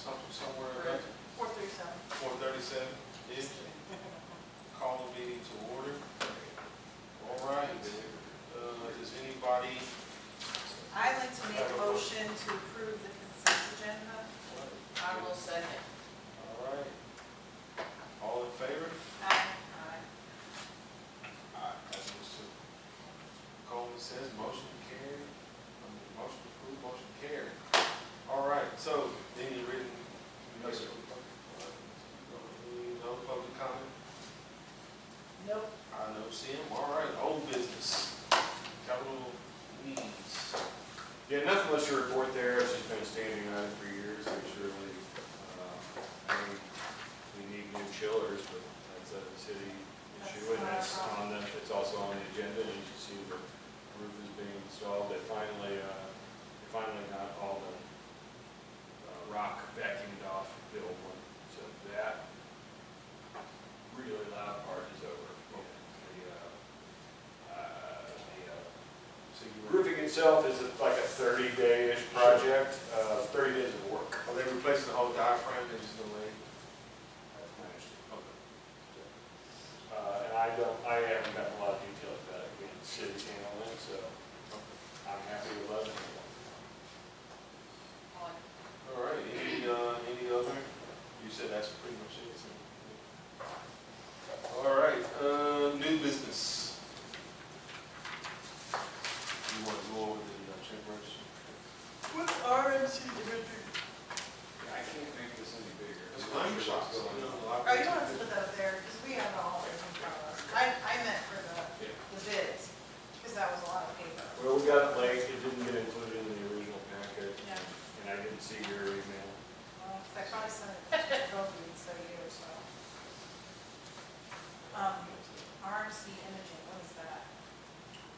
something somewhere. 437. 4:37-ish. Call the meeting to order. All right. Does anybody? I'd like to make a motion to approve the consent agenda. I will second. All right. All in favor? Aye. Aye. As Mr. Coleman says, motion carried. Motion approved, motion carried. All right, so any written? No, sir. No public comment? Nope. I know, see him. All right, old business. Capital needs. Yeah, nothing much to report there. It's just been a standing item for years. There's really, I mean, we need new chillers, but that's a city issue, and that's on the, it's also on the agenda. And you can see the roof is being installed. They finally got all the rock vacuumed off the old one. So that really loud part is over. So you were, Roofing itself is like a 30-day-ish project, 30 days of work. are they replacing the whole diaphragm and just gonna lay? That's my understanding. Okay. And I haven't gotten a lot of details about it. Again, the city's handling it, so I'm happy with it. All right, any other? You said that's pretty much it. So. All right, new business. You want to go over the check register? What's RMC division? I can't make this any bigger. It's lunch box. Oh, you don't have to put that up there, because we have it all in front of us. I meant for the bids, because that was a lot of paper. Well, we got it late. It didn't get included in the original packet, Yeah. and I didn't see your email. Well, 'cause I probably sent it to both of you, so you or so. RMC imaging, what is that?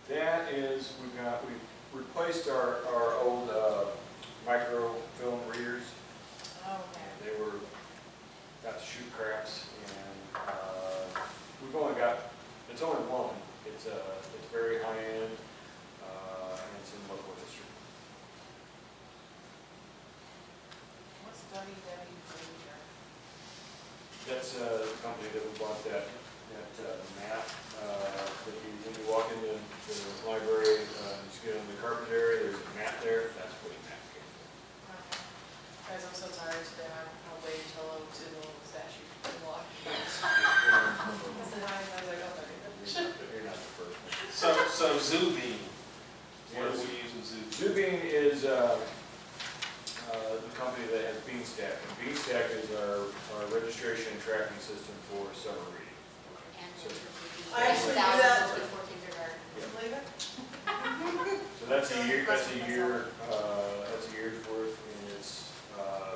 That is, we've replaced our old microfilm readers. Oh, okay. They got to shoot craps, and we've only got, it's only one. It's very high end, and it's in local history. What's WWW? That's the company that we bought that map. That when you walk into the library, you just get in the carpet area, there's a map there. That's what the map came from. Okay. Guys, I'm so tired today. I'll wait until I was in the little statue and walk. I said hi, and I was like, oh, You're not the first one. So Zubeen, what are we using Zubeen? Zubeen is the company that has Beanstack. And Beanstack is our registration and tracking system for summer reading. I actually do that. before kindergarten. Believe it? So that's a year. That's a year's worth, and it's a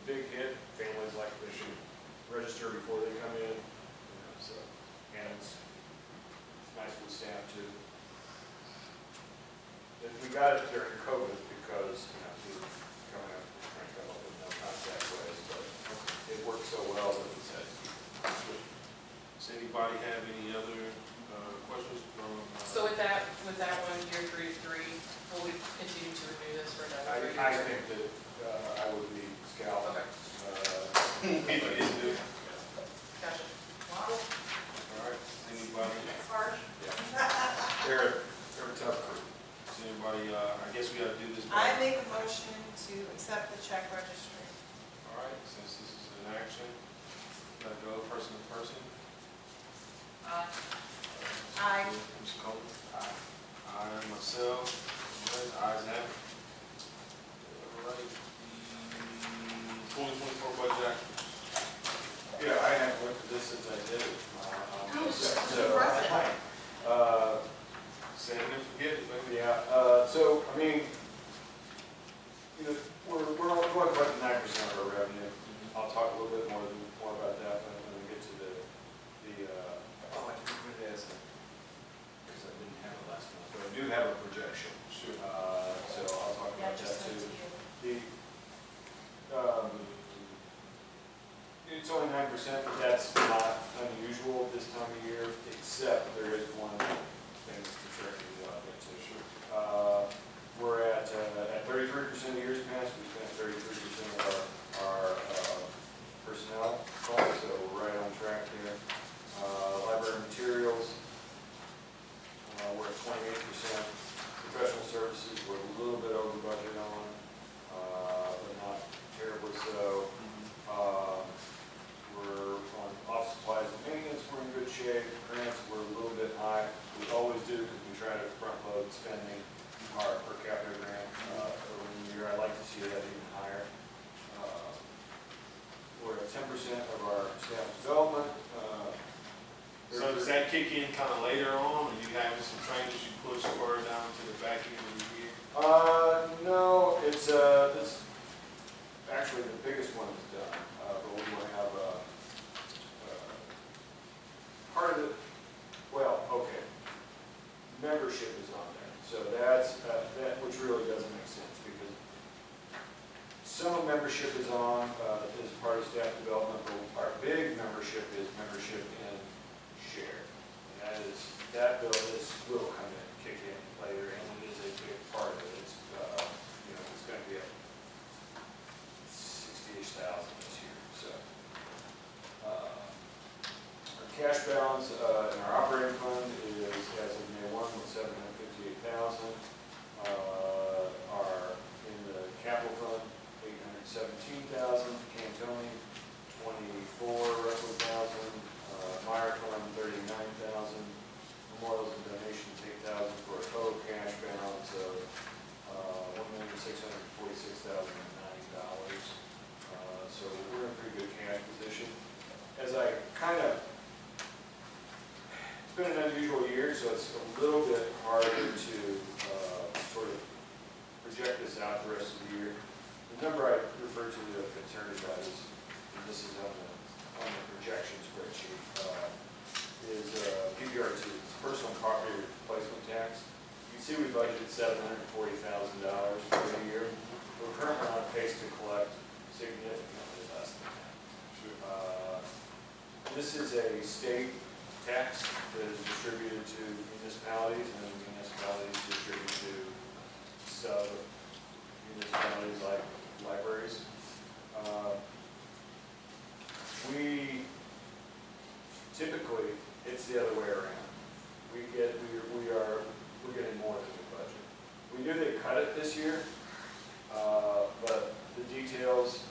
big hit. Families like they should register before they come in. And it's nicely staffed too. And we got it during COVID because we were coming up trying to come up with no contact ways, but it worked so well that we said. Does anybody have any other questions from? So with that one, year 3 to 3, will we continue to renew this for another 3 years? I think that I would be scalped. Okay, People is new. gotcha. Wow. All right, anybody? It's harsh. They're a tough crew. Does anybody, I guess we gotta do this. I make a motion to accept the check registry. All right, since this is an action, gotta go person to person. Aye. Mr. Coleman? Aye. I myself, all right, ayes have it. All right, the 2024 budget action. Yeah, I haven't looked at this since I did it. Impressive. Say it and forget it, baby. Yeah, so, I mean, we're going to 9% of our revenue. I'll talk a little bit more about that when we get to the I didn't put it as because I didn't have it last month, but I do have a projection. Sure. So I'll talk Yeah, about that just sent too. to you. It's only 9%, but that's not unusual this time of year, except there is one thing that's directly the audience issue. We're at 33% of years past, we spent 33% of our 10% of our staff development. So does that kick in kind of later on, and you having some trainers you push further down to the back end of the year? No, it's actually the biggest one is done, but we want to have part of it, well, okay, membership is on there. So that's, which really doesn't make sense because some membership is on, as part of staff development, but our big membership is membership in share. And that bill will come in, kick in later, and it is a big part of it. It's, it's going to be at 60-ish thousand this year. So, our cash balance in our operating fund is, as of May 1, was $758,000. In the capital fund, $817,000. Cantoni, roughly $24,000. Meyer fund, $39,000. Memorials and donations, $8,000, for a total cash balance of $1,646,090. So we're in a pretty good cash position. As I it's been an unusual year, so it's a little bit harder to sort of project this out the rest of the year. The number I referred to that I'm concerned about is, and this is on the projection spreadsheet, is PPR2, personal property replacement tax. You can see we budgeted $740,000 for the year. We're currently on pace to collect significantly less than that. This is a state tax that is distributed to municipalities, and municipalities distribute to sub-municipalities like libraries. We typically, it's the other way around. We're getting more than we budget. We knew they cut it this year, but the details,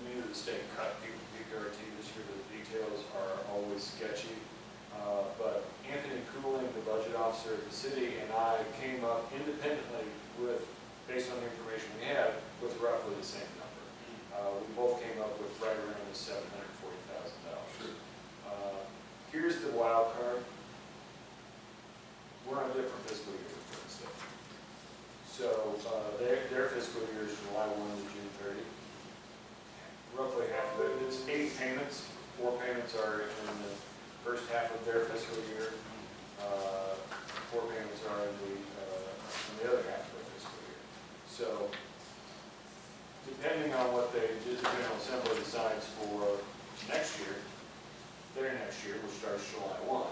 we knew the state cut PPRT this year, the details are always sketchy. But Anthony Cooling, the budget officer at the city, and I came up independently with, based on the information we had, with roughly the same number. We both came up with right around the $740,000. Here's the wild card. We're on a different fiscal year for the state. So their fiscal year is July 1 to June 30. Roughly half of it. It's 8 payments. 4 payments are in the first half of their fiscal year. 4 payments are in the other half of their fiscal year. So depending on what the General Assembly decides for next year, their next year, which starts July 1,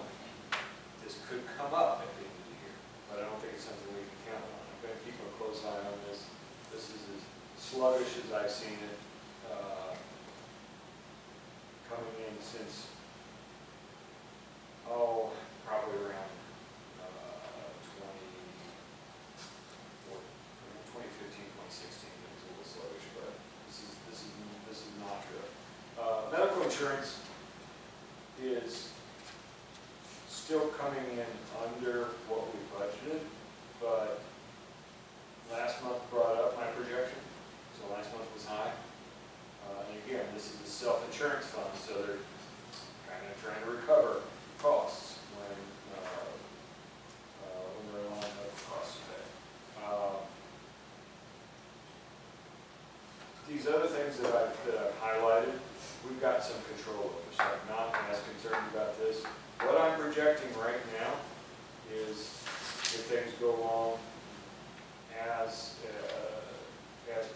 this could come up at the end of the year. But I don't think it's something we can count on. I'm going to keep a close eye on this. This is as sluggish as I've seen it coming in since, probably around 2015, 2016. It was a little sluggish, but this is not good. Medical insurance is still coming in under what we budgeted, but last month brought up my projection, so last month was high. And again, this is a self-insurance fund, so they're kind of trying to recover costs when they're on the cost of it. These other things that I've highlighted, we've got some control over, so I'm not as concerned about this. What I'm projecting right now is, if things go along as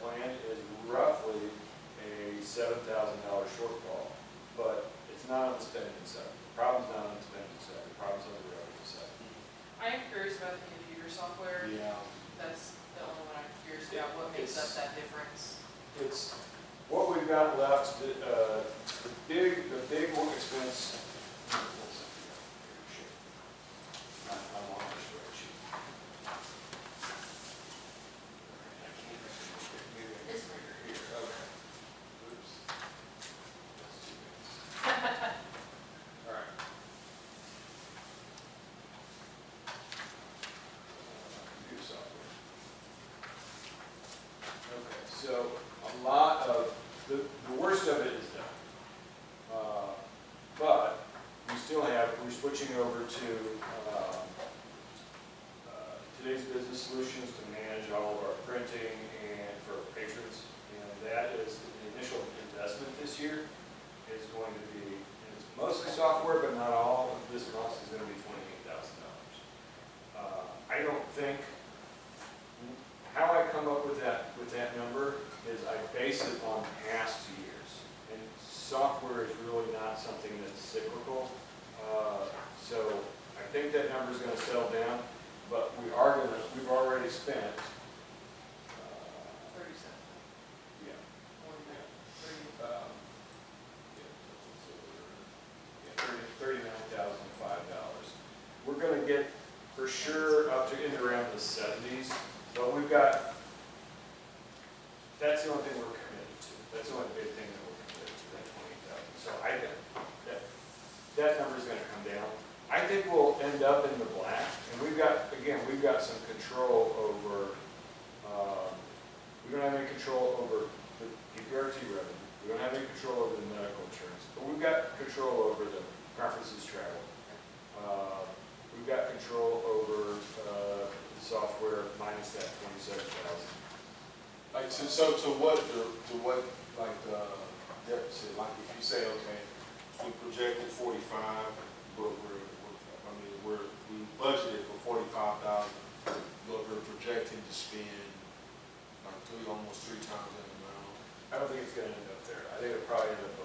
planned, is roughly a $7,000 shortfall, but it's not on the spending side. The problem's not on the spending side. The problem's on the revenue side. I am curious about the computer software. Yeah. That's the only one I'm curious about. What makes up that difference? It's what we've got left. The big one expense. I'm on the spreadsheet. I can't maybe I can figure here. Okay. Oops. That's too big. All right. Computer software. Okay, so a lot of the worst of it is done. going to be, and it's mostly software, but not all of this cost is gonna be $28,000. I don't think, how I come up with that number is I base it on past years. And software is really not something that's cyclical. So I think that number's gonna settle down, but we've already spent, 37, yeah, more than that, 30. $39,005. We're gonna get, for sure, up to in around the 70s, but we've got, that's the only thing we're committed to. That's the only big thing that we're committed to, that 28,000. So that number's gonna come down. I think we'll end up in the black, and we've got some control over, we don't have any control over the PPRT revenue. We don't have any control over the medical insurance, but we've got control over the conferences travel. We've got control over the software minus that 27,000. Like, so what, like, the deficit, like, if you say, okay, we projected 45, but we budgeted for 45,000, but we're projecting to spend like almost three times that amount. I don't think it's gonna end up there. I think it'll probably end up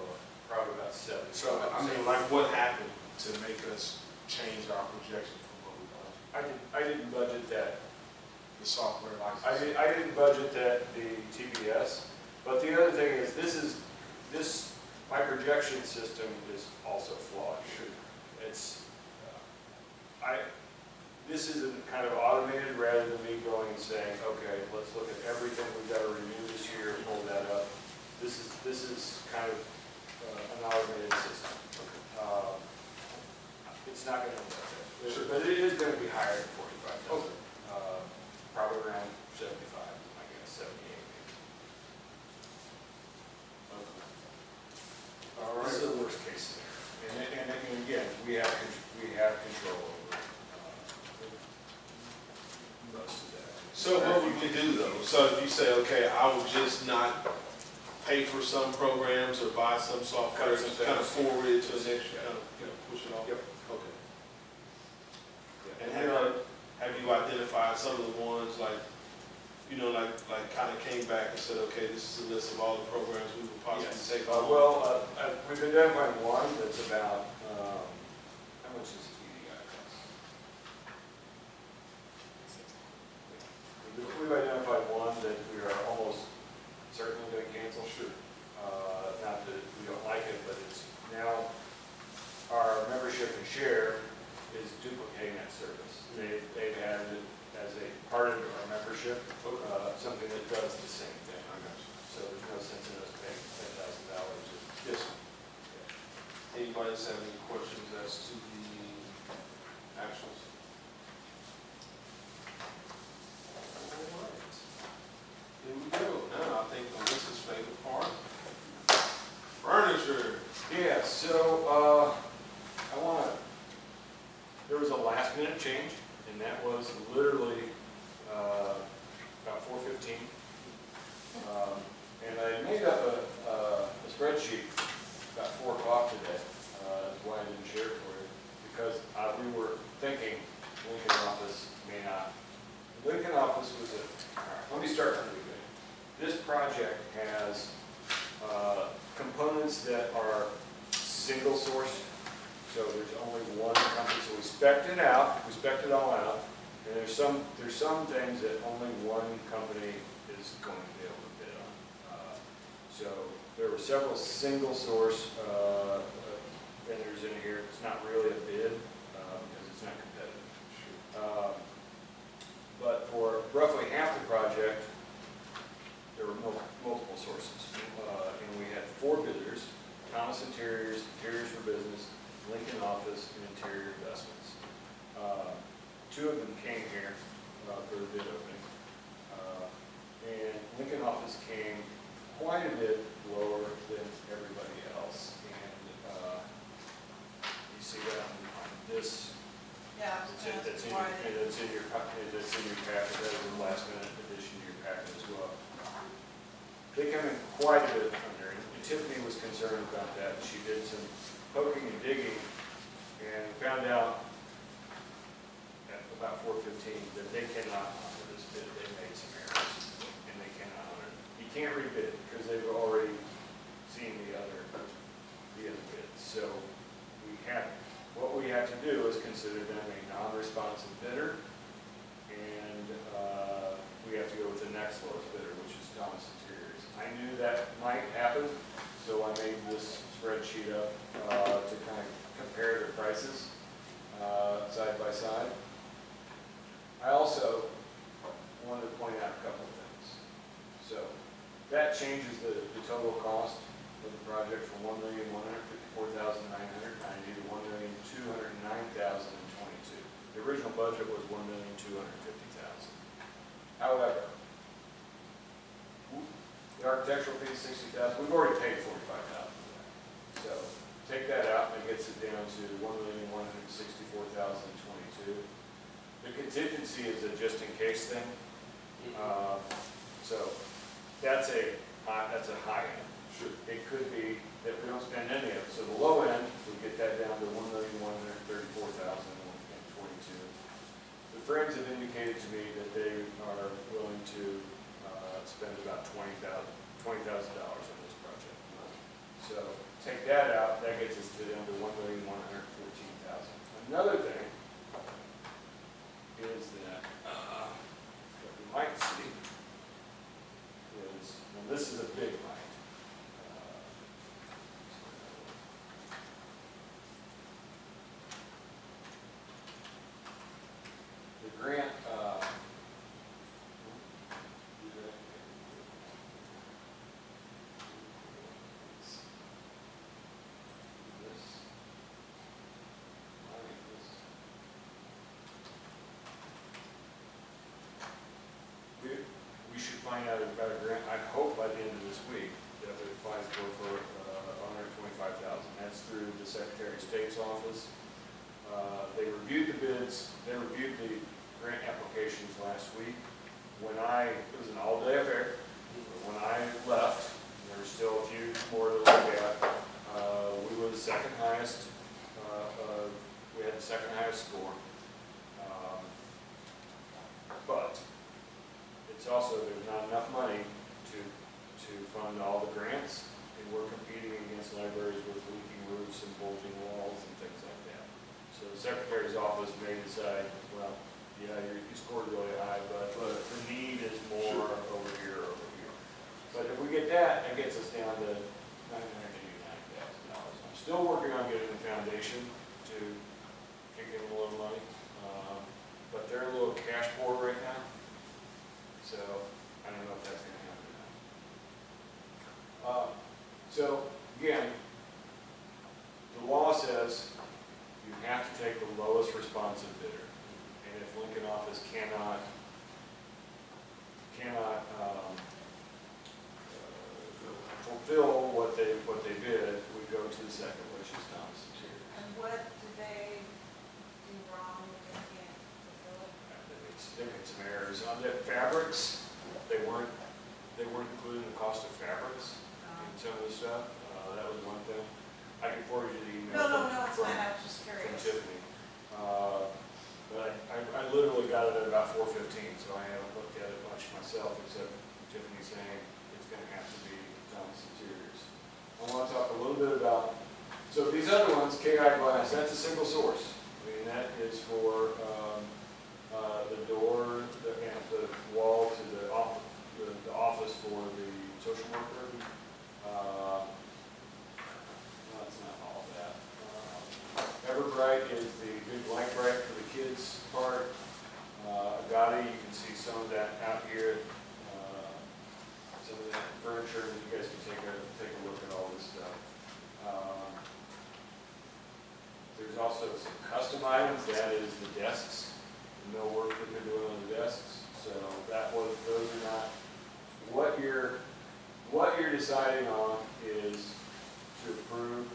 probably about 70. So, I mean, like, what happened to make us change our projection from what we budgeted? I didn't budget that. The software license? I didn't budget that, the TPS, but the other thing is, my projection system is also flawed. This isn't kind of automated rather than me going and saying, okay, let's look at everything we've got to renew this year, pull that up. This is kind of an automated system. It's not going to end up there, Sure. but it is going to be higher than 45,000. Probably around 75, I guess, 78. Okay. All This is right. the worst case scenario. And again, we have control over most of that. So what would we do though? So if you say, okay, I would just not pay for some programs or buy some software, Cut some just kind of things. forward it to the next, kind of, push it off? Yep. Okay. And And have you identified some of the ones like, like kind of came back and said, okay, this is a list of all the programs we would possibly yes. take on? We've identified one that's about, how much is EDI cost? We've identified one that we are almost certainly going to cancel. Sure. Not that we don't like it, but it's now our membership and share is duplicating that service. They've added it as a part of our membership, something that does the same thing. I got you. So there's no sense in us paying $10,000. Yes, sir. Anybody else have any questions as to the actuals? All right. Here we go. Now, I think Melissa's favorite part. Furniture. Yeah, so there was a last minute change, and that was literally about 4:15. And I made up a spreadsheet about 4 o'clock today. That's why I didn't share it for you, because we were thinking Lincoln office may not. Lincoln office was let me start from the beginning. This project has components that are single source, so there's only one company. So we spec'd it out, we spec'd it all out, and there's some things that only one company is going to be able to bid on. So there were several single source vendors in here. It's not really a bid because it's not competitive. But for roughly half the project, there were multiple sources. And we had 4 bidders: Thomas Interiors, Interiors for Business, Lincoln Office, and Interior Investments. 2 of them came here for the bid opening. And Lincoln Office came quite a bit lower than everybody else. And you see that on this. Yeah, That's in why your packet, that is a last minute addition to your packet as well. They come in quite a bit under. In Tiffany was concerned about that. She did some poking and digging and found out at about 4:15 that they cannot honor this bid. They made some errors and they cannot honor it. You can't rebid because they've already seen the other bids. So what we have to do is consider them a non-responsive bidder, and we have to go with the next lowest bidder, which is Thomas Interiors. I knew that might happen, so I made this spreadsheet up to kind of compare their prices side by side. I also wanted to point out a couple of things. So that changes the total cost of the project from $1,154,990 to $1,209,022. The original budget was $1,250,000. However, the architectural fee is $60,000. We've already paid $45,000 for that. So take that out, and it gets it down to $1,164,022. The contingency is a just-in-case thing. So that's a high end. Sure. It could be that we don't spend any of it. So the low end, we get that down to $1,134,122. The Friends have indicated to me that they are willing to spend about $20,000 on this project. So take that out, that gets us down to $1,114,000. Another thing is that what we might see is, well, this is a big light. The grant, we should find out about a grant, I hope by the end of this week, that it applies for $125,000. That's through the Secretary of State's office. They reviewed the bids, they reviewed the grant applications last week. It was an all-day affair, but when I left, there were still a few more to look at. We were the second highest, we had the second highest score. But it's also, there's not enough money to fund all the grants, and we're competing against libraries with leaking roofs and bulging walls and things like that. So the Secretary's office may decide, well, yeah, you scored really high, but the need is more over here or over here. But if we get that, that gets us down to $989,000. I'm still working on getting the foundation to kick in a little money, but they're a little cash poor right now. So I don't know if that's going to happen or not. So again, the law says you have to take the lowest responsive bidder, and if Lincoln office cannot fulfill what they bid, we go to the second, which is Thomas Interiors. And what did they do wrong that they can't fulfill it? They made some errors on the fabrics. They weren't including the cost of fabrics in some of the stuff. That was one thing. I can forward you the email. No, it's fine, I was just From curious. Tiffany. But I literally got it at about 4:15, so I haven't looked at it much myself, except Tiffany saying it's going to have to be Thomas Interiors. I want to talk a little bit about, so these other ones, KI Glass, that's a single source. I mean, that is for the door and the wall to the office for the social worker. No, it's not all of that. Everbright is the big light bright for the kids' part. Agati, you can see some of that out here. Some of that furniture, you guys can take a look at all this stuff. There's also some custom items. That is the desks, the millwork that they're doing on the desks. So those are not what you're deciding on is to approve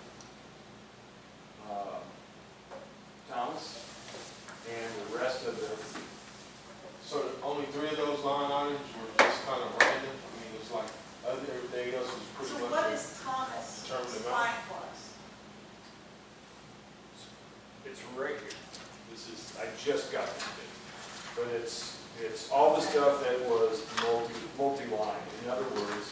Thomas and the rest of them. So only 3 of those line items were just kind of random? I mean, it's like, everything else was pretty So much. what is Thomas right here. This is, I just got this bid. But it's all the stuff that was multi-line. In other words,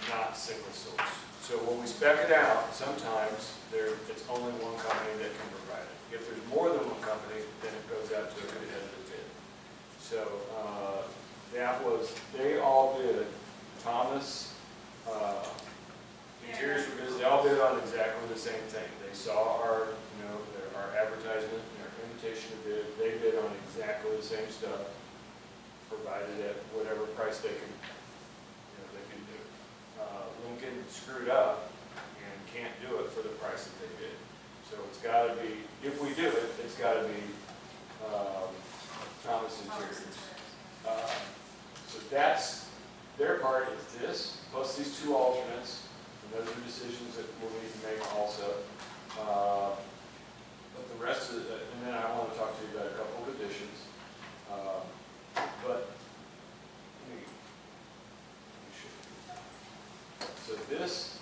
not single source. So when we spec it out, sometimes it's only one company that can provide it. If there's more than one company, then it goes out to a competitive bid. So they all bid, Thomas, Interiors for Business, they all bid on exactly the same thing. They saw our advertisement, our invitation to bid, they bid on exactly the same stuff, provided at whatever price they can do. Lincoln screwed up and can't do it for the price that they bid. So it's got to be, if we do it, it's got to be Thomas Interiors. So that's, their part is this, plus these two alternates, and those are decisions that we'll need to make also. But the rest of it, and then I want to talk to you about a couple of additions. But let me show you. So this,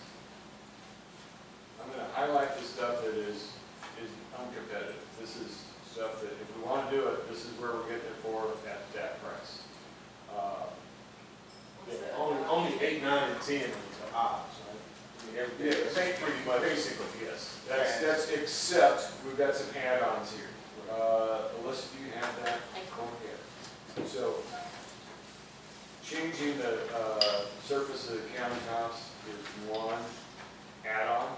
I'm going to highlight the stuff that is uncompetitive. This is stuff that if we want to do it, this is where we're getting it for at that price. Only 8, 9, and 10 are odds, right? I mean, Yeah, pretty much. Basically, yes. That's except we've got some add-ons here. Alyssa, do you have that? Okay. So changing the surface of the countertops is one add-on.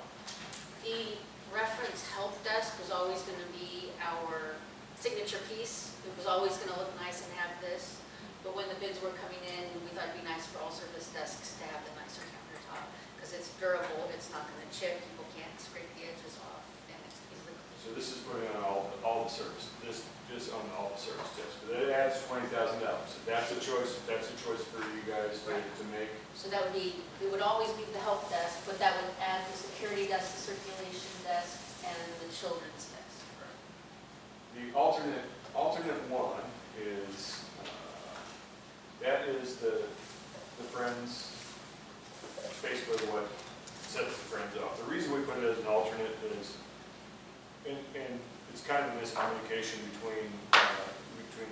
The reference help desk was always going to be our signature piece. It was always going to look nice and have this. But when the bids were coming in, we thought it'd be nice for all service desks to have the nicer countertop because it's durable, it's not going to chip, people can't scrape the edges off, and it's easily clean. So this is putting on all the service, just on all the service desks. But it adds $20,000. So that's a choice. That's a choice for you guys to make. So that would be, it would always be the help desk, but that would add the security desk, the circulation desk, and the children's desk. The alternate one is, that is the Friends, basically what sets the Friends off. The reason we put it as an alternate is, and it's kind of a miscommunication between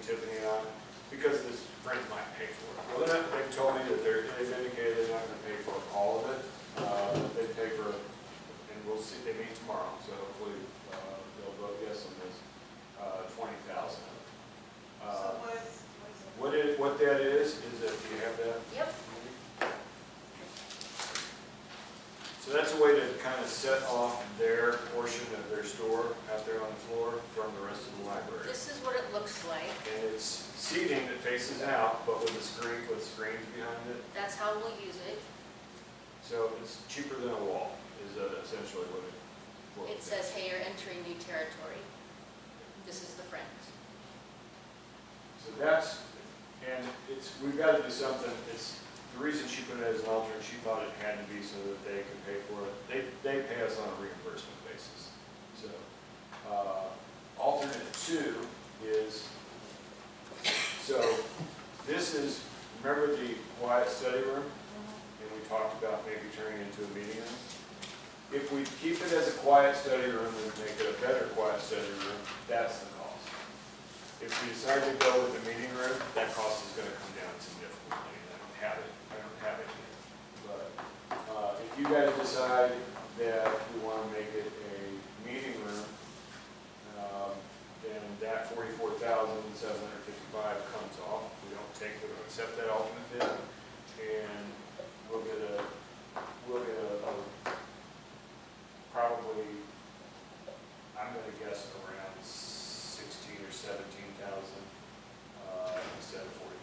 Tiffany and I, because this Friends might pay for it. Well, they've told me that they've indicated they're not going to pay for all of it. They pay for, and we'll see, they meet tomorrow, so hopefully they'll vote yes on this, $20,000. So what is it? What that is that, do you have that? Yep. So that's a way to kind of set off their portion of their store out there on the floor from the rest of the library. This is what it looks like. And it's seating that faces out, but with screens behind it. That's how we'll use it. So it's cheaper than a wall, is essentially what It says, hey, you're entering new territory. This is the Friends. So that's, and we've got to do something. The reason she put it as an alternate, she thought it had to be so that they could pay for it. They pay us on a reimbursement basis. So alternate 2 is, so this is, remember the quiet study room? And we talked about maybe turning it into a meeting room. If we keep it as a quiet study room and make it a better quiet study room, that's the cost. If we decide to go with the meeting room, that cost is going to come down significantly. I don't have it here. But if you guys decide that we want to make it a meeting room, then that $44,755 comes off. We don't accept that alternate bid, and we'll get a probably, I'm going to guess around 16 or 17,000 instead of 44,000.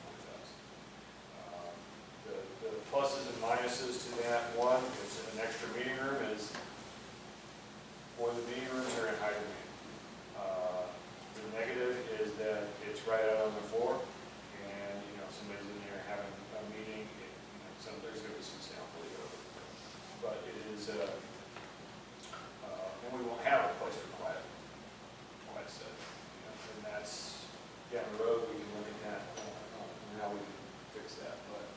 The pluses and minuses to that, one, it's an extra meeting room, is for the meeting rooms are in high demand. The negative is that it's right out on the floor, and somebody's in there having a meeting. There's going to be some sound bleed over, but it is. And we won't have a place for quiet stuff. And that's down the road. We can look at that and how we can fix that. But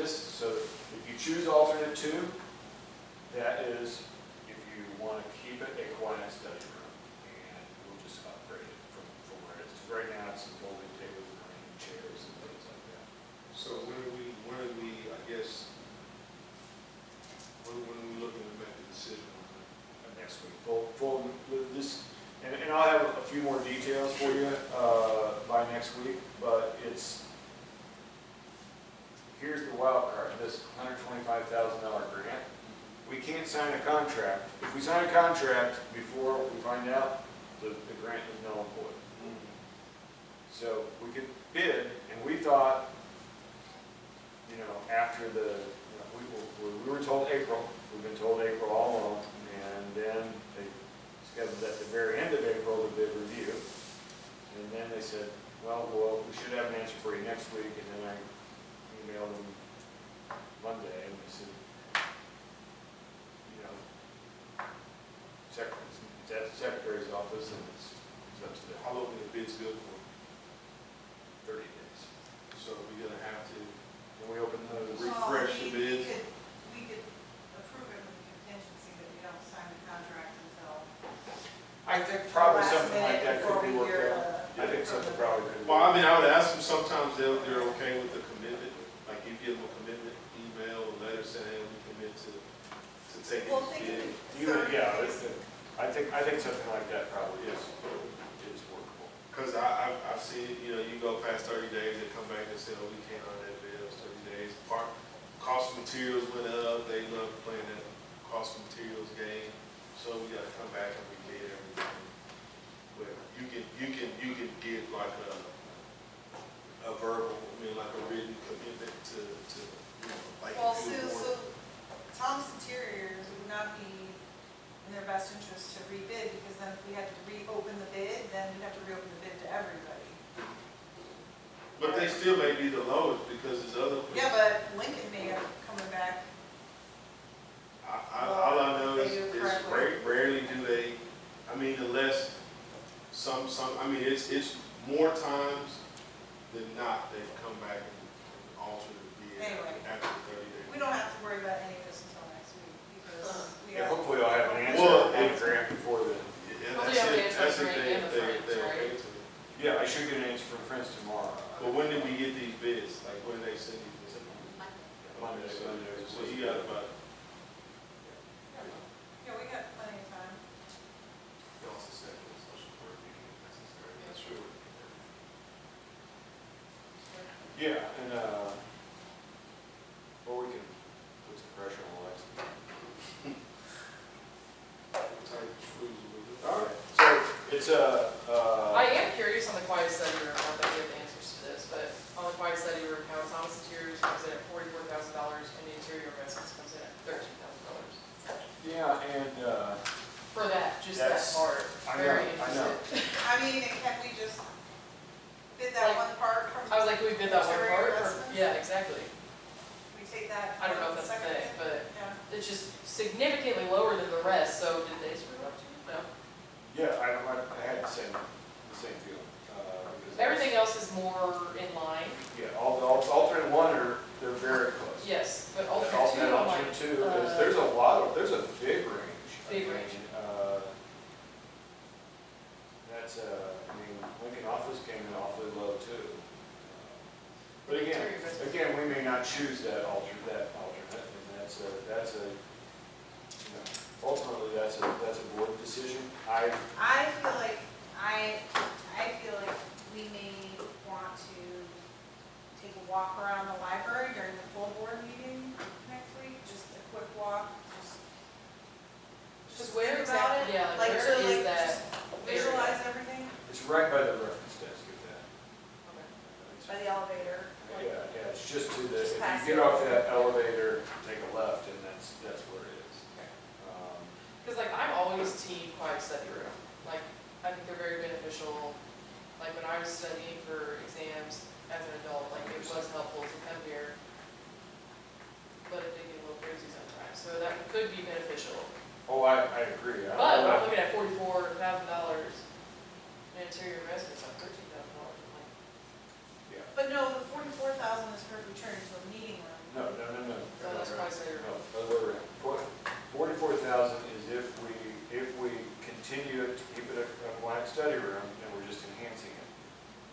so if you choose alternate 2, that is, if you you want to keep it a quiet study room, and we'll just upgrade it from where it is. 'Cause right now, it's some folding tables and hanging chairs and things like that. So when are we, I guess, when are we looking to make the decision on that? Next week, this, and I'll have a few more details for you, by next week, but here's the wild card, this $125,000 grant. We can't sign a contract. If we sign a contract before we find out the grant is null and void. So we could bid, and we thought, after we were told April, we've been told April all along, and then they scheduled at the very end of April the bid review. And then they said, well, we should have an answer for you next week, and then I emailed them Monday, and they said, it's at the Secretary's office, and it's up to them. How long are the bids good for? 30 days. So we're gonna have to When we open those, refresh the bids. We could approve it with the contingency that we don't sign the contract until. I think probably last something like minute that before could be we worked hear out. the- I think something probably could. Well, I mean, I would ask them, sometimes they're okay with the commitment, like you give them a commitment, email, or letter saying, hey, we commit to taking Well, this think bid. of it. Even, yeah, I think something like that probably is workable. Cause I've seen, you go past 30 days, they come back and say, oh, we can't honor that bid, it was 30 days. Cost of materials went up, they love playing that cost of materials game, so we gotta come back and rebid everything. But you can get like a verbal, like a written commitment to, like. Well, if you so want- Tom's Interiors would not be in their best interest to rebid, because then if we had to reopen the bid, then we'd have to reopen the bid to everybody. But they still may be the lowest because there's other. Yeah, but Lincoln may have coming back. All I know They is do correctly. rarely do they, unless it's more times than not, they've come back and altered the bid Anyway. after 30 days. We don't have to worry about any of this until next week, because we Yeah, have. hopefully I'll have an answer Well, on the grant before then. Yeah, Well, that's yeah, it, it's that's the it, grant and the they're friends, okay right? to it. Yeah, I should get an answer from Friends tomorrow. But when did we get these bids? Like, when did they send these bids? Monday. So you got about, Yeah, we got plenty of time. you also said it was social board meeting if necessary. That's true. Yeah, and, or we can put some pressure on Alexa. Type screws a little bit. All right. So, it's I am curious on the quiet study room, not that we have the answers to this, but on the quiet study room, how Thomas Interiors comes in at $44,000 and the interior investments comes in at $13,000. yeah, and, For that, just that That's- part, I very know, I know. interested. Can we just bid that Like, one part from? I was like, we did that one Interior part, or, investments? yeah, exactly. We take that. I don't know if from that's the second thing, bid? but Yeah. it's just significantly lower than the rest, so did they screw up too? No. yeah, I had the same feeling. Because Everything else is more in line, Yeah, all the alternate one they're very close. yes, but And alternate two, I'm like, alternate two, there's a big range. Big range. That's, Lincoln office came in awfully low too. But again, we may not choose that alternate, and that's ultimately, that's a board decision. I feel like we may want to take a walk around the library during the full board meeting next week, just a quick walk, just where think about exactly, it, yeah, like where to is like that? just visualize everything It's right by the reference desk at that. Okay. by the elevator. Yeah, it's just to the, Just if past you it. get off that elevator, take a left, and that's where it is. Okay. Um, Because like I'm always team quiet study room. Like I think they're very beneficial. Like when I was studying for exams as an adult, like it was helpful to come here. But it did get a little crazy sometimes, so that could be beneficial. Oh, I agree. But when I'm looking at $44,000 in interior investments on $13,000, I'm like, Yeah. But no, the 44,000 is for returning to a meeting room. No. oh, that's quiet study room. No, other way around. 44,000 is if we continue to keep it a quiet study room, and we're just enhancing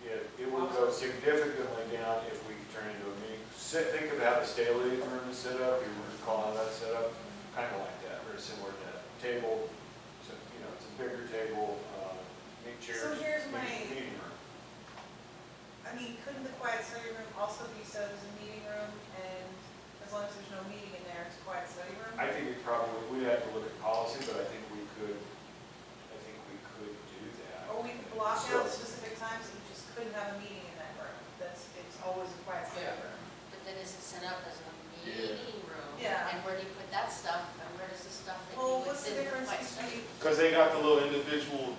it. It would go significantly down if we turn into a meeting. Think about the Staley room set up, you were calling that set up, kind of like that, very similar to that. Table, so, it's a bigger table, make chairs. So here's meeting room. I mean, couldn't the quiet study room also be set as a meeting room, and as long as there's no meeting in there, it's a quiet study room? I think we'd have to look at policy, but I think we could do that. Or we could block So- out specific times that you just couldn't have a meeting in that room, it's always a quiet study Yeah. room. But then is it set up as a meeting room? Yeah. And where do you put that stuff, and where does the stuff that Well, you would what's the sit in the difference quiet study? between, Cause they got the little individual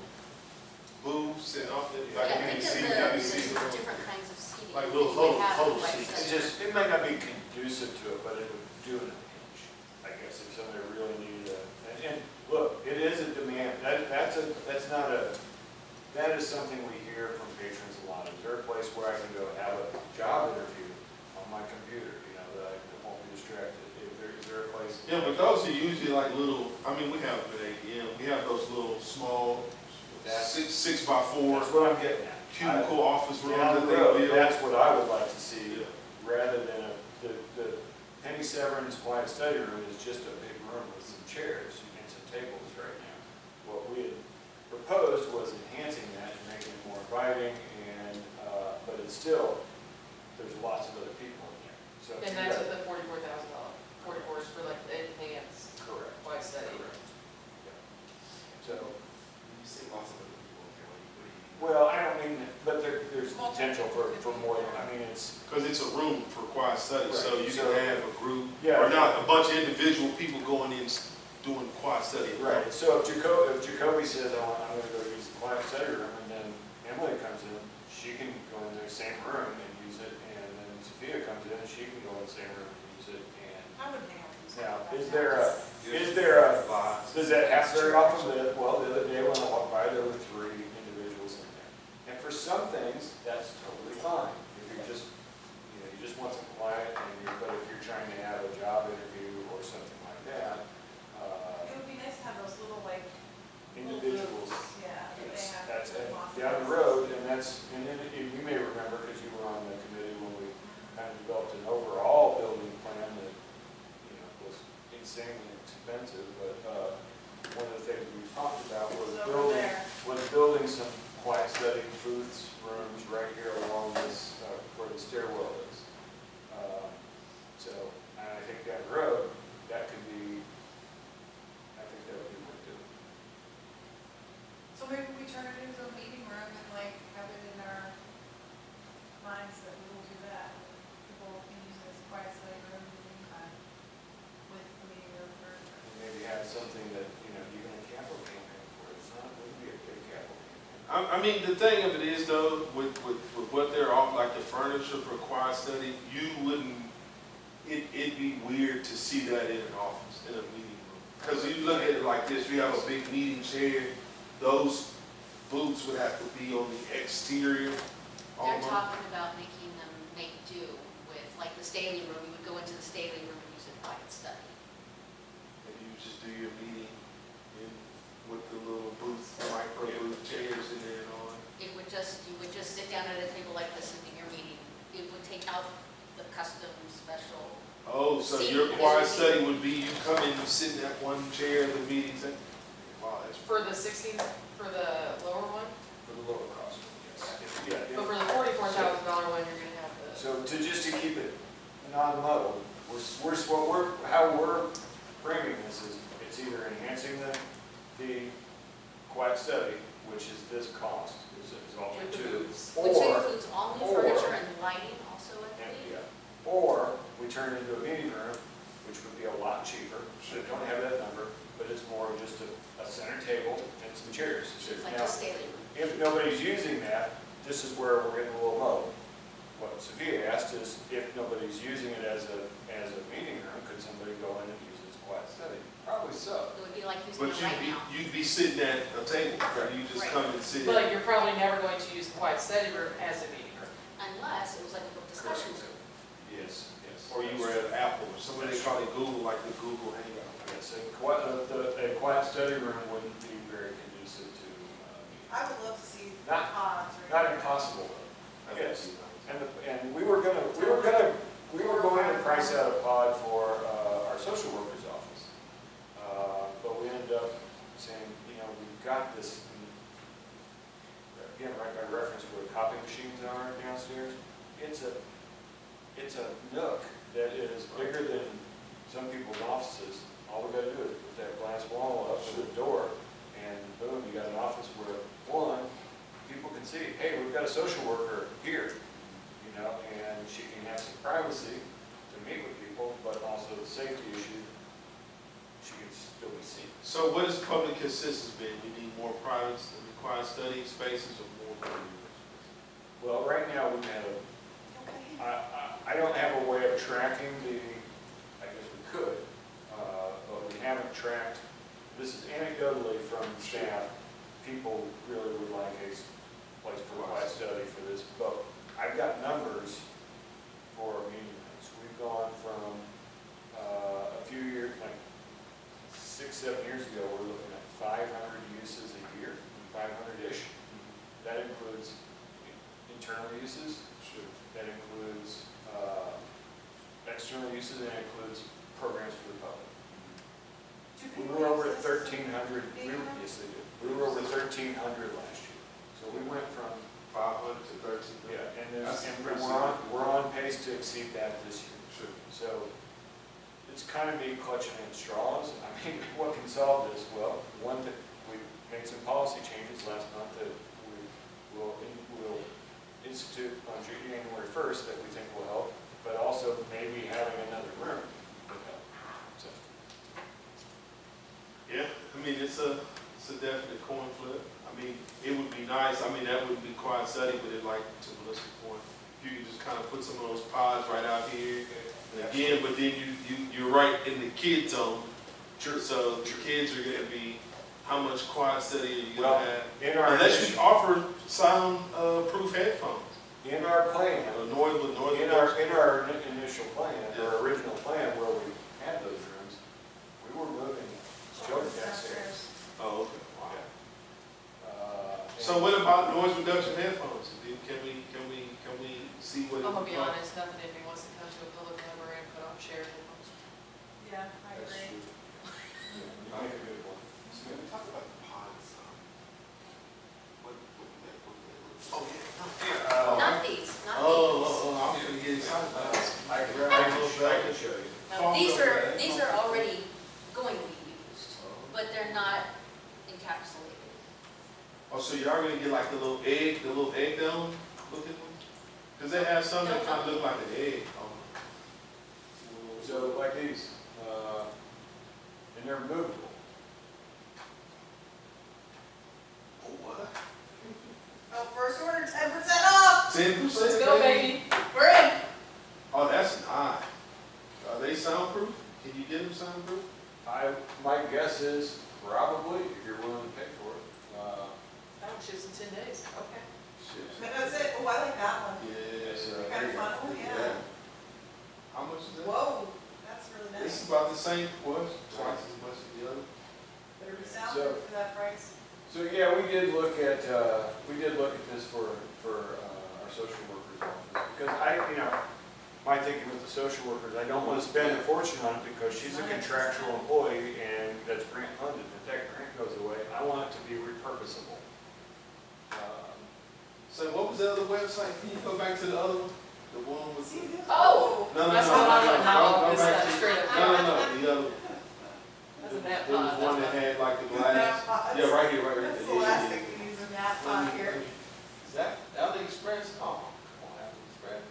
booths and all that, like Yeah, you think see, of you see the little. different kinds of seating. like that little you would huddle- have in huddle a quiet seats. study. It might not be conducive to it, but it would do it in a pinch, I guess, if somebody really needed and look, it is a demand, that is something we hear from patrons a lot. Is there a place where I can go have a job interview on my computer, that I won't be distracted? Is there a place? Yeah, but those are usually like little, I mean, we have at ADM, we have those little small, That's- 6x4 That's what I'm getting at. cubicle office rooms Down that the they road, build. that's what I would like to see, Yeah. rather than the Penny Severn's quiet study room is just a big room with some chairs and some tables right now. What we had proposed was enhancing that and making it more inviting, but it's still, there's lots of other people in there. So if And you that's got- at the $44,000, 44 is for like the enhanced Correct. quiet study. Correct. So, You see lots of other people in there, what do you- well, I don't mean, but there's potential for more than, it's, Cause it's a room for quiet study, so Right. you So- can have a group, Yeah. or not a bunch of individual people going in doing quiet study. right, so if Jacoby says, oh, I'm gonna go use the quiet study room, and then Emily comes in, she can go in the same room and use it, and then Sophia comes in, she can go in the same room and use it, and I wouldn't hang out with now, these. is there a, does that happen very often? Well, the other day when I walked by, there were 3 individuals in there. And for some things, that's totally fine. If you're just, you just want some quiet, but if you're trying to have a job interview or something like that, It would be nice to have those little, like, little individuals, booths, yeah, that they have. that's with lots of down the desks. road, and then you may remember, because you were on the committee when we kind of developed an overall building plan that, was insanely expensive, but, one of the things we talked about was It's over there. building some quiet study booths, rooms right here along this, where the stairwell is. So, and I think down the road, that could be, I think that would be worth doing. So maybe we turn it into a meeting room and like have it in our minds that we will do that. People can use it as a quiet study room in the meantime with the meeting room for. And maybe have something that, you're gonna capital campaign for, it's not, it wouldn't be a big capital campaign. I mean, the thing of it is though, with what they're off, like the furniture for quiet study, you wouldn't, it'd be weird to see that in an office, in a meeting room. Cause you look at it like this, you have a big meeting chair, those booths would have to be on the exterior. They're almost. talking about making them make do with, like the Staley room, you would go into the Staley room and use it quiet study. And you just do your meeting with the little booth, micro booth chairs in there and all that. You would just sit down at a table like this and do your meeting. It would take out the custom special. Oh, so See, your it quiet is- study would be you come in and sit in that one chair at the meetings and, wow, that's For the 16, for the lower one, For the lower cost, yes. Yeah. but for the $44,000 one, you're gonna have the. So just to keep it non-muddled, how we're framing this is, it's either enhancing the quiet study, which is this cost, is option With the 2. booths. Which Or, includes all new or- furniture and lighting also, I and, believe. yeah, or we turn it into a meeting room, which would be a lot cheaper, so I don't have that number, but it's more just a center table and some chairs. So It's like now, the Staley room. if nobody's using that, this is where we're getting a little low. What Sophia asked is, if nobody's using it as a meeting room, could somebody go in and use it as a quiet study? Probably so. It would be like using But it right now. you'd be sitting at a table, you just Right. come and sit. But you're probably never going to use the quiet study room as a meeting room. Unless it was like a book discussion room. Yes, yes. Or you were at Apple, or somebody called it Google, like the Google Hangout. Yes, a quiet study room wouldn't be very conducive introduce it to, I would love to see Not- pods or. not impossible though. I think Yes. it'd be nice. And we were going to price out a pod for our social worker's office. But we ended up saying, we've got this, again, right by reference where copy machines are downstairs. It's a nook that is bigger than some people's offices. All we got to do is put that glass wall up to the door, and boom, you got an office where, one, people can see, hey, we've got a social worker here, and she can have some privacy to meet with people, but also the safety issue, she can still be seen. So what has public consensus been? We need more private, required studying spaces or more community spaces? Well, right now, we have I don't have a way of tracking I guess we could, but we haven't tracked, this is anecdotally from staff, people really would like a place for quiet study for this, but I've got numbers for meeting nights. We've gone from a few years, like 6, 7 years ago, we're looking at 500 uses a year, 500-ish. That includes internal uses. Sure. That includes external uses, and it includes programs for the public. We were over at 1,300, yes they did. We were over 1,300 last year. So we went from, 500 to 13. yeah, and That's we're on pace to exceed that this year. Sure. So it's kind of me clutching at straws. I mean, what can solve this? Well, one, that we made some policy changes last month that we'll institute on January 1st that we think will help, but also maybe having another room would help. So, Yeah, I mean, it's a definite coin flip. I mean, it would be nice, that wouldn't be quiet study, but it, like, to Melissa's point, you could just kind of put some of those pods right out here. And again, but then you're right in the kid zone. Sure. So the kids are gonna be, how much quiet study are you well, gonna have? in our Unless you offer sound proof headphones. in our plan, Or noise. in our initial plan, our original plan where we had those rooms, we were moving children downstairs. Oh, okay. Wow. And- So what about noise reduction headphones? Can we see what? I'm gonna be honest, nothing in me wants to come to a public library and put on shared headphones. Yeah, I That's agree. true. Yeah, you make a good point. So let me talk about the pods. Oh, yeah. Not these, not these. I'm gonna get excited about this. I can show you. No, these are already going to be used, but they're not encapsulated. Oh, so y'all gonna get like the little egg dome looking one? Cause they have some that kind of look like an egg. So like these, and they're movable. Oh, what? Oh, first order, 10% off. 10%? Let's go, baby. We're in. Oh, that's nice. Are they soundproof? Can you get them soundproof? My guess is probably, if you're willing to pay for it. Oh, ships in 10 days, okay. Shit. That's it. Oh, I like that one. Yes. Kind of fun. Oh, yeah. How much is that? Whoa, that's really This nice. is about the same, well, twice as much as the other. Better be soundproof for that price. So yeah, we did look at this for our social workers office, because my thinking with the social workers, I don't want to spend a fortune on it because she's a contractual employee and that's grant funded. If that grant goes away, I want it to be repurposable. So what was the other website? Can you go back to the other one? The one with. See this? Oh, No, that's what I'm like, Go no, this back is to- straight up. No, the other one. That's a nap There was pod, one that that's had like the Nap glass. pods. Yeah, right here, right here. That's the last thing we use in that pot here. Is that AliExpress? Oh, come on, AliExpress.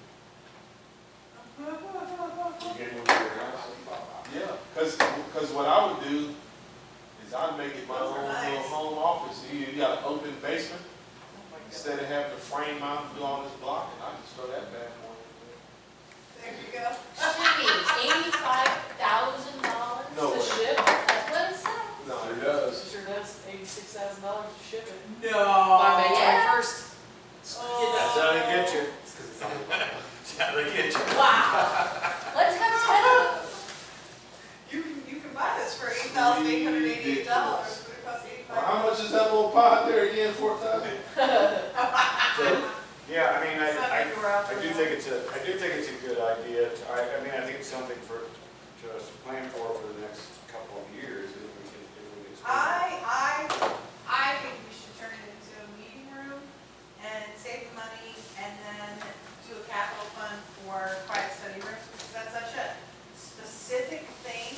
You get into your house. Yeah, cause what I would do is I'd make it my Those own are nice. little home office. You got an open basement, Oh my God. instead of having to frame out and do all this blocking, I just throw that bad boy in There you go. Shipping, $85,000 No to way. ship, that's what it says. there. No, It does. It sure does, $86,000 to ship it. No. By May Yeah. 21st. That's how they get you. That's how they get you. Wow. Let's have 10 of those. You can buy this for $8,888, but it costs Well, how much is that little more pod there again, 4,000? So, yeah, I mean, I do do think it's a good idea. I mean, I think it's something for us to plan for the next couple of years if we can spend. I think we should turn it into a meeting room and save the money and then do a capital fund for quiet study rooms, because that's such a specific thing.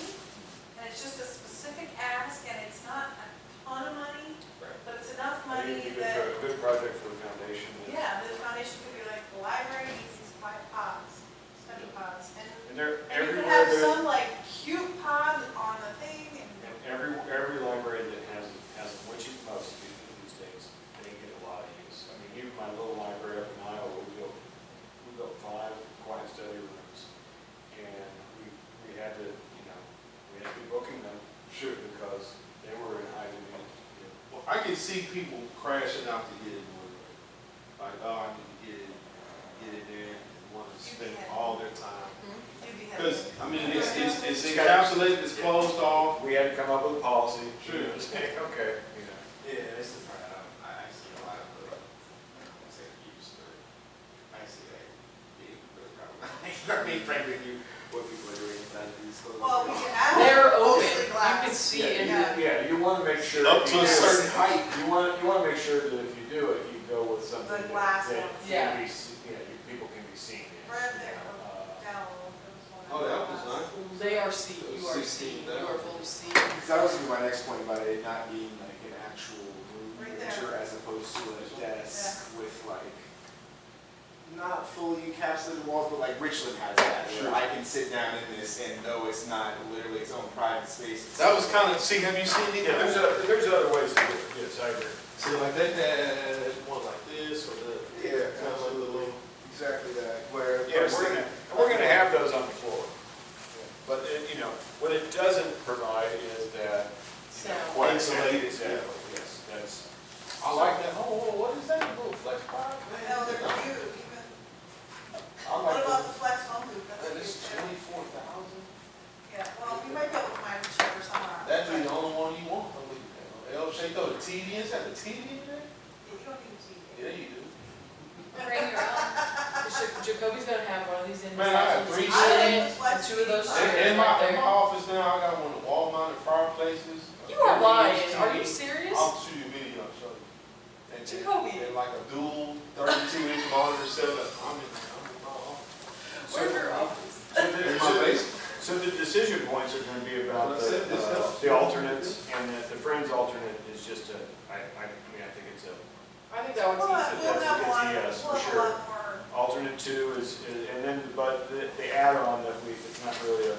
And it's just a specific ask and it's not a ton of money, Right. but it's enough I think money it'd be that, a good project for the foundation. yeah, the foundation could be like, the library needs these quiet pods, study pods. And And they're you could everywhere have that, some like cute pod on the thing and and every library that has them, which is most these days, they get a lot of use. I mean, even my little library up in Iowa, we built 5 quiet study rooms. And we had to, we had to be booking them. Sure. Because they were in high demand. Well, I can see people crashing out to get in one. Like, oh, I need to get in there and want to spend all their time. you'd be Because, I mean, it's It's encapsulated, it's closed off. We had to come up with a policy. Sure. Say, okay, Yeah, this is the part I see a lot of the, I don't want to say abuse, but I see that being really problematic. I mean, frankly, what people are doing inside these schools. Well, we can add. They're open, mostly you glass. can see it. Yeah, you want to make sure. Up if to you a do it- certain height. You want to make sure that if you do it, you go with something The that glass that ones. Yeah. can be, people can be seen in. Right there. Uh, Down a little, there was one. Oh, that was nice. They are seen, you are seen, 16,000. you are fully seen. Because that was gonna be my next point about it not being like an actual room Right picture there. as opposed to a desk with like, not fully encapsulated walls, but like Richland has that, Sure. where I can sit down in this and know it's not literally its own private space. It's- That was kind of, see, have you seen it? Yeah, there's other ways to do it, yes, I agree. See, like they had one like this or the, Yeah, kind of like the little. exactly that, where. Yeah, we're gonna have those on the floor. But, what it doesn't provide is that. Sound. Quiet Insulated. Exactly, yes, that's. I like that. Oh, what is that? A little flex pod? No, they're cute, even, I what like about that. the flex phone booth? That's Man, cute this is too. 24,000. Yeah, well, we might be able to find a cheaper somewhere. That'd be the only one you want. L-shaped, throw the TV in, is that the TV in there? Yeah, you don't need a TV. Yeah, you do. Bring your own. Jacoby's gonna have one of these in his Man, I got house, 3 he's in, chairs. and 2 of those Sure. chairs In right my there. office now, I got one of the wall-mounted fireplaces. You are lying, are you serious? I'll show you a video, I'll show you. Jacoby. And like a dual 32-inch monitor setup. I'm in my office. Where's your office? In my basement. So the decision points are gonna be about Well, I said this helps. the alternates, and the Friends alternate is just I think it's a, I think that would We'll be, have, we'll have a lot, yes, for we'll have a sure. lot more. alternate 2 is, and then, but the add-on that it's not really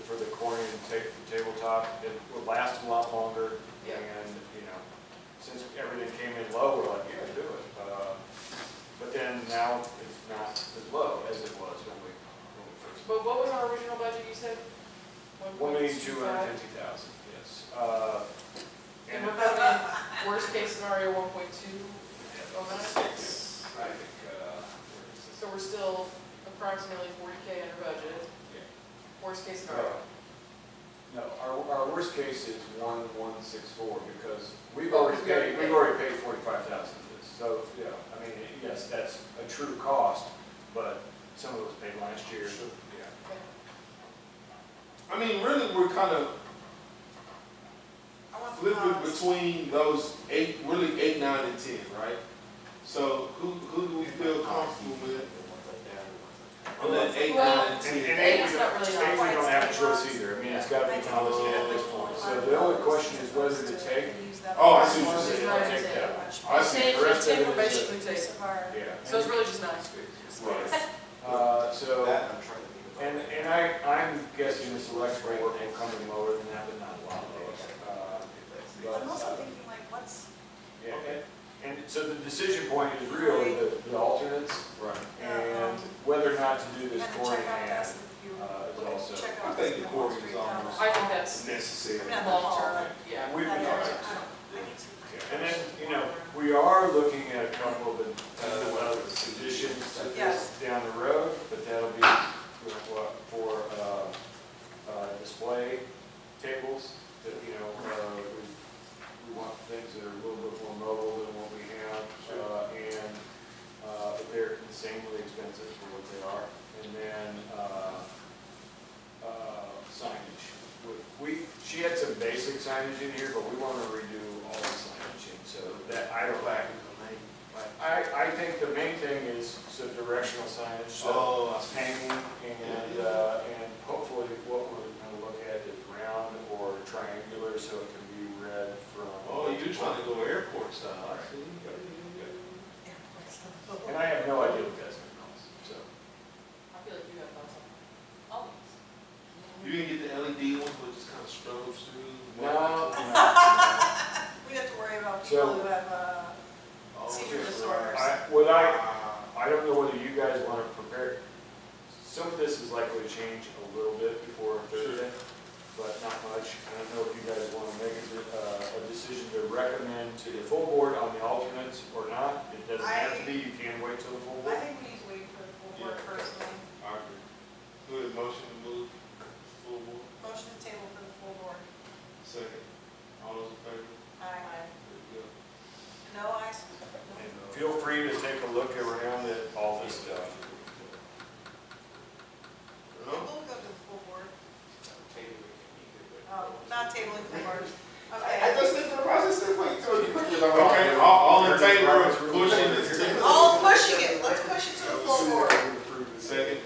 for the Corning tabletop, it will last a lot longer. Yeah. And, since everything came in low, we're like, yeah, do it. But then now it's not as low as it was when we first. but what was our original budget, you said? 1,250,000, yes. And we're putting in worst case scenario 1.2 on that? I think, So we're still approximately 40K under budget. Yeah. Worst case scenario. No, our worst case is 1,164 because we've Oh, already because we paid, already we've already paid 45,000 for this. So, yeah, I mean, yes, that's a true cost, but some of it was paid last year. Sure. Yeah. I mean, really, we're kind of I want the flipping cost. between those 8, 9, and 10, right? So who do we feel comfortable with on that 8, 9, and And 10? Eight's not really we not don't have a choice either. I mean, it's got to be policy at this point. So the only question is whether to take, Oh, I see what Or you're just saying. not take take that. it. I see. Change, The rest of take, it or is basically take it. yeah. So it's really just nice. Right. So, that I'm trying to think of. and I'm guessing this electrical work will come in lower than that, but not a lot lower. I'm also thinking like, what's, Yeah, and so the decision point is really the alternates Right. and whether or not to do this kind of Corning check out ad this if you. is also. check I out think this the Wall Corning is Street almost- I think that's Necessary. long term, yeah. We've been, That is, and then, we are looking at a couple of additions to this down the road, but that'll be for display tables that, we want things that are a little bit she had some basic signage in here, but we want to redo all the signage, and so that, I don't, I think the main thing is some directional signage, so Oh, I see. painting, and hopefully what we're gonna look at is round or triangular, so it can be read from. Oh, you're trying to go airport style, I see. And I have no idea what that's gonna cost, so. I feel like you have thoughts on all these. You didn't get the LED ones, which just kind of strobes through? No. We'd have to worry about So- people who have, Oh, seizure okay. disorders. I don't know whether you guys want to prepare, some of this is likely to change a little bit before Thursday, but not much. I don't know if you guys want to make a decision to recommend to the full board on the alternates or not. It doesn't have to be, you can wait till the full I board. think we need to wait for the full board Yeah. personally. I agree. Good motion to move full board. Motion to table for the full board. Second. All those in favor? Aye. There we go. No ayes? And feel free to take a look around at all this stuff. We'll go to the full board. Maybe we can meet it, but- Oh, not tabling for March. I Okay. just think for the process, wait, so you put it on. Okay, all in favor of pushing this to? All pushing it, let's push it to the full board. Second.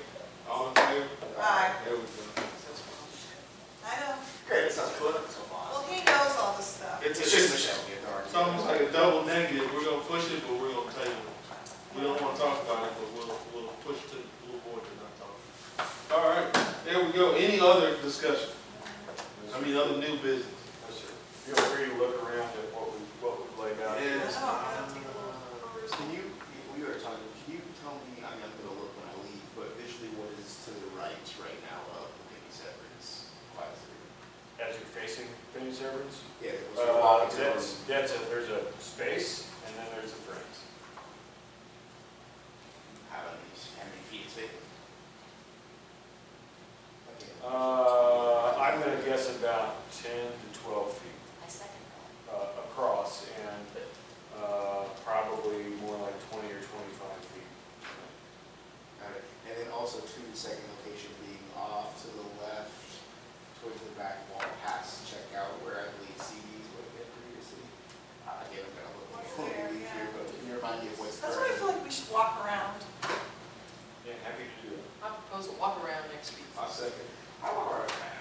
All in favor? Aye. There we go. I know. Great, that sounds good. Well, he knows all this stuff. It's just Michelle, get the It's almost like a double negative. We're gonna push it, but we're gonna table it. We don't wanna talk about it, but we'll push it to the full board to not talk. All right, there we go. Any other discussion? I mean, other new business? Yes, sir. Feel free to look around at what we've laid out. Yes. Oh, I'm gonna take a little first. Can you, we were talking, can you tell me, I mean, I'm gonna look when I leave, but visually what is to the right now of the Penny Severance Class 3? As you're facing Penny Severance, Yeah, it was your walking to there's a space, and then there's the frames. how many feet is it? Okay. I'm gonna guess about 10 to 12 feet I second that. across, and probably more like 20 or 25 feet. Got it. And then also too, the second location being off to the left, towards the back wall, past checkout, where I believe CDs would have been previously. Again, I'm gonna look before we leave here, but can you remind me of what's That's why I feel like we should walk around. Yeah, happy to do it. I propose a walk around next week. I second. I want our man.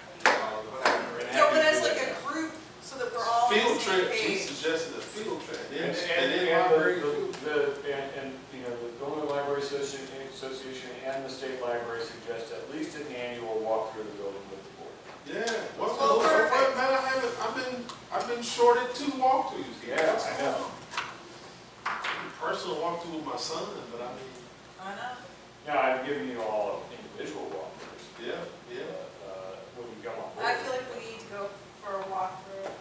No, but as like a group, so that we're all on Field the same trip, she page. suggested a field trip. And, then and library. you know, the Illinois Library Association and the State Library suggest at least an annual walk through the building with the board. Yeah, what's Well, the, what, perfect. man, I've been shorted 2 walkthroughs here. Yeah, I know. Personal walkthrough with my son, but I mean, I know. Now, I've given you all individual walkthroughs, yeah, yeah. when you come on board. I feel like we need to go for a walk through.